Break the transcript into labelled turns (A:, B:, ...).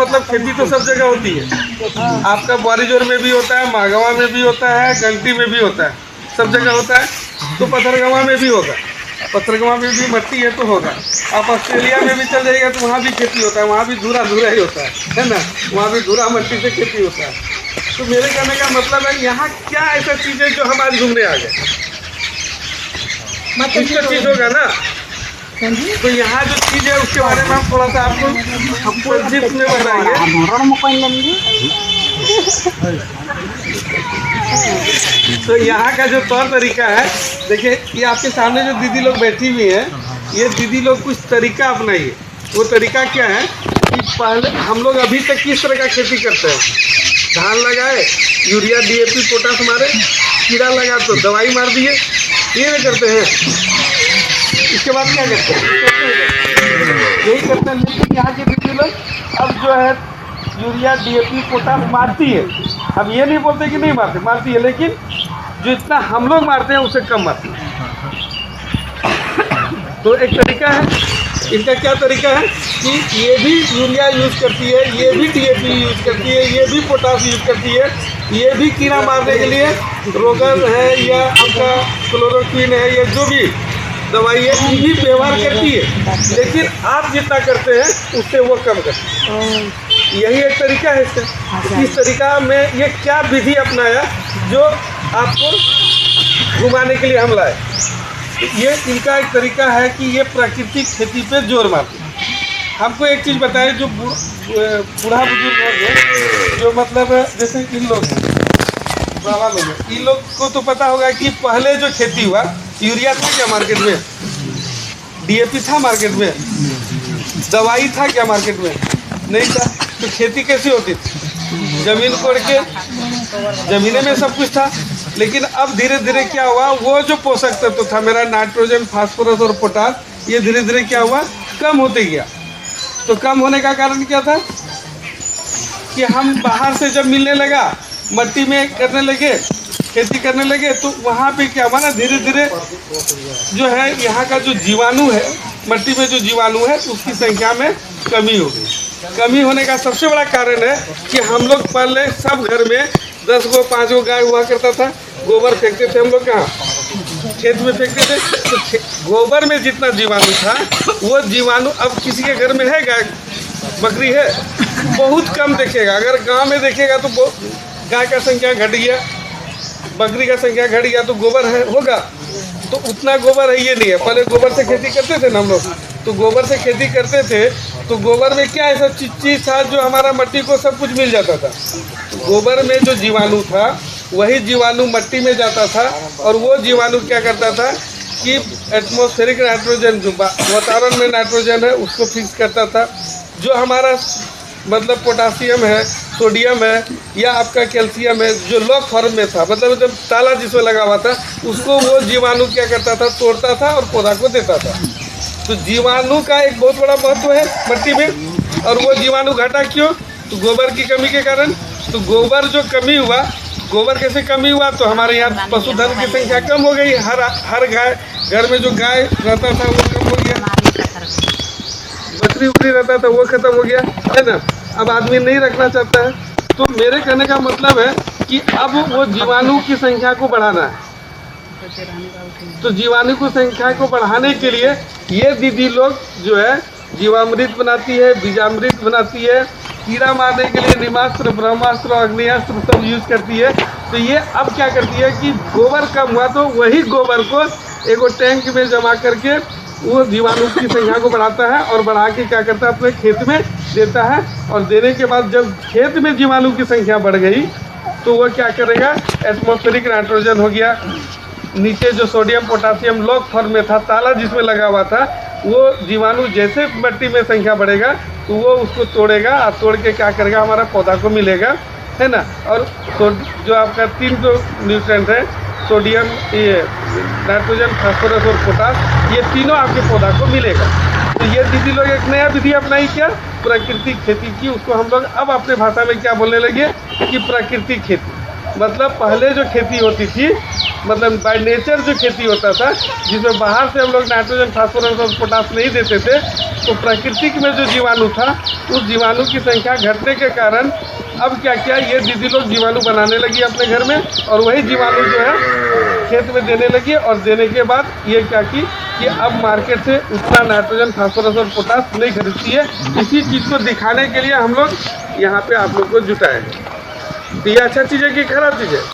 A: मतलब खेती तो सब जगह होती है। आपका बारीजोर में भी होता है, मागवा में भी होता है, गंटी में भी होता है, सब जगह होता है। तो पत्थरगवा में भी होगा, पत्थरगवा में भी मट्टी है तो होगा। आप ऑस्ट्रेलिया में भी चल जाइएगा तो वहाँ भी खेती होता है, वहाँ भी धूरा धूरा ही होता है ना, वहाँ भी धूरा मट्टी से खेती होता है। तो मेरे कहने का मतलब है यहाँ क्या ऐसा चीज़ है जो हम आज घूमने आ गए, कुछ तो चीज़ होगा ना। तो यहाँ जो चीज़ है उसके बारे में हम थोड़ा सा आपको संक्षिप्त में बताएंगे। तो यहाँ का जो तौर तरीका है, देखिए ये आपके सामने जो दीदी लोग बैठी हुई हैं, ये दीदी लोग कुछ तरीका अपनाइए। वो तरीका क्या है कि पहले हम लोग अभी तक किस तरह का खेती करते हैं, धान लगाए, यूरिया DAP पोटास मारे, कीड़ा लगा तो दवाई मार दिए, ये नहीं करते हैं। इसके बाद क्या करते हैं, यही करते हैं। लेकिन यहाँ के दीदी लोग अब जो है यूरिया DAP पोटास मारती है। हम ये नहीं बोलते कि नहीं मारते, मारती है, लेकिन जो इतना हम लोग मारते हैं उससे कम मारते हैं। तो एक तरीका है इनका, क्या तरीका है कि ये भी यूरिया यूज़ करती है, ये भी DAP यूज़ करती है, ये भी पोटास यूज़ करती है, ये भी कीड़ा मारने के लिए रोगन है या आपका क्लोरोक्विन है या जो भी दवाई है ये भी व्यवहार करती है। लेकिन आप जितना करते हैं उससे वो कम करते हैं। यही एक तरीका है इसका। इस तरीका में ये क्या विधि अपनाया जो आपको घुमाने के लिए हम लाए। ये इनका एक तरीका है कि ये प्राकृतिक खेती पे जोर मारते हैं। हमको एक चीज़ बताए, जो बूढ़ा बुजुर्ग लोग हैं, जो मतलब जैसे इन लोग हैं, बाबा लोग हैं, इन लोग को तो पता होगा कि पहले जो खेती हुआ, यूरिया था क्या मार्केट में, DAP था मार्केट में, दवाई था क्या मार्केट में, नहीं था। तो खेती कैसी होती थी, जमीन कोड़ के, जमीने में सब कुछ था। लेकिन अब धीरे धीरे क्या हुआ, वो जो पोषक तत्व था मेरा नाइट्रोजन, फास्फोरस और पोटास, ये धीरे धीरे क्या हुआ, कम होते गया। तो कम होने का कारण क्या था कि हम बाहर से जब मिलने लगा, मट्टी में करने लगे, खेती करने लगे, तो वहाँ पे क्या हुआ ना, धीरे धीरे जो है यहाँ का जो जीवाणु है, मट्टी में जो जीवाणु है उसकी संख्या में कमी हो गई। कमी होने का सबसे बड़ा कारण है कि हम लोग पहले सब घर में 10 गो 5 गो गाय हुआ करता था, गोबर फेंकते थे हम लोग, कहाँ खेत में फेंकते थे। तो गोबर में जितना जीवाणु था वो जीवाणु अब किसी के घर में है, गाय बकरी है, बहुत कम देखेगा। अगर गांव में देखेगा तो गाय का संख्या घट गया, बकरी का संख्या घट गया, तो गोबर है होगा, तो उतना गोबर है ये नहीं है। पहले गोबर से खेती करते थे ना हम लोग, तो गोबर से खेती करते थे तो गोबर में क्या ऐसा चीज़ था जो हमारा मट्टी को सब कुछ मिल जाता था। तो गोबर में जो जीवाणु था वही जीवाणु मट्टी में जाता था, और वो जीवाणु क्या करता था कि एटमॉस्फेरिक नाइट्रोजन, जो वातावरण में नाइट्रोजन है उसको फिक्स करता था। जो हमारा मतलब पोटासियम है, सोडियम है या आपका कैल्शियम है, जो लो फॉर्म में था, मतलब जब ताला जिसमें लगा हुआ था, उसको वो जीवाणु क्या करता था, तोड़ता था और पौधा को देता था। तो जीवाणु का एक बहुत बड़ा महत्व है मट्टी में। और वो जीवाणु घटा क्यों, तो गोबर की कमी के कारण। तो गोबर जो कमी हुआ, गोबर कैसे कमी हुआ, तो हमारे यहाँ पशुधन की संख्या कम हो गई। हर गाय, घर में जो गाय रहता था वो कम हो गया, बकरी उकरी रहता था वो खत्म हो गया, है ना। अब आदमी नहीं रखना चाहता है। तो मेरे कहने का मतलब है कि अब वो जीवाणु की संख्या को बढ़ाना है। तो जीवाणु की संख्या को बढ़ाने के लिए ये दीदी लोग जो है जीवामृत बनाती है, बीजामृत बनाती है, कीड़ा मारने के लिए निमास्त्र, ब्रह्मास्त्र, अग्नियास्त्र सब यूज करती है। तो ये अब क्या करती है कि गोबर कम हुआ तो वही गोबर को एक टैंक में जमा करके वो जीवाणु की संख्या को बढ़ाता है, और बढ़ा के क्या करता है अपने खेत में देता है। और देने के बाद जब खेत में जीवाणु की संख्या बढ़ गई तो वो क्या करेगा, एटमॉस्फेरिक नाइट्रोजन हो गया, नीचे जो सोडियम पोटासियम लॉक फॉर्म में था, ताला जिसमें लगा हुआ था, वो जीवाणु जैसे मट्टी में संख्या बढ़ेगा तो वो उसको तोड़ेगा, और तोड़ के क्या करेगा, हमारा पौधा को मिलेगा, है ना। और जो आपका 3 जो न्यूट्रेंट है, सोडियम, ये नाइट्रोजन, फास्फोरस और पोटास, ये तीनों आपके पौधा को मिलेगा। तो ये दीदी लोग एक नया विधि अपनाई, क्या, प्राकृतिक खेती की। उसको हम लोग अब अपने भाषा में क्या बोलने लगे कि प्राकृतिक खेती। मतलब पहले जो खेती होती थी मतलब बाय नेचर जो खेती होता था, जिसमें बाहर से हम लोग नाइट्रोजन, फास्फोरस और पोटास नहीं देते थे, तो प्राकृतिक में जो जीवाणु था, उस जीवाणु की संख्या घटने के कारण अब क्या किया, ये दीदी लोग जीवाणु बनाने लगी अपने घर में, और वही जीवाणु जो है खेत में देने लगी। और देने के बाद ये क्या की कि अब मार्केट से उतना नाइट्रोजन, फास्फोरस और पोटास नहीं खरीदती है। इसी चीज़ को दिखाने के लिए हम लोग यहाँ पे आप लोग को जुटाए। तो ये अच्छा चीज़ है कि खराब चीज़ है?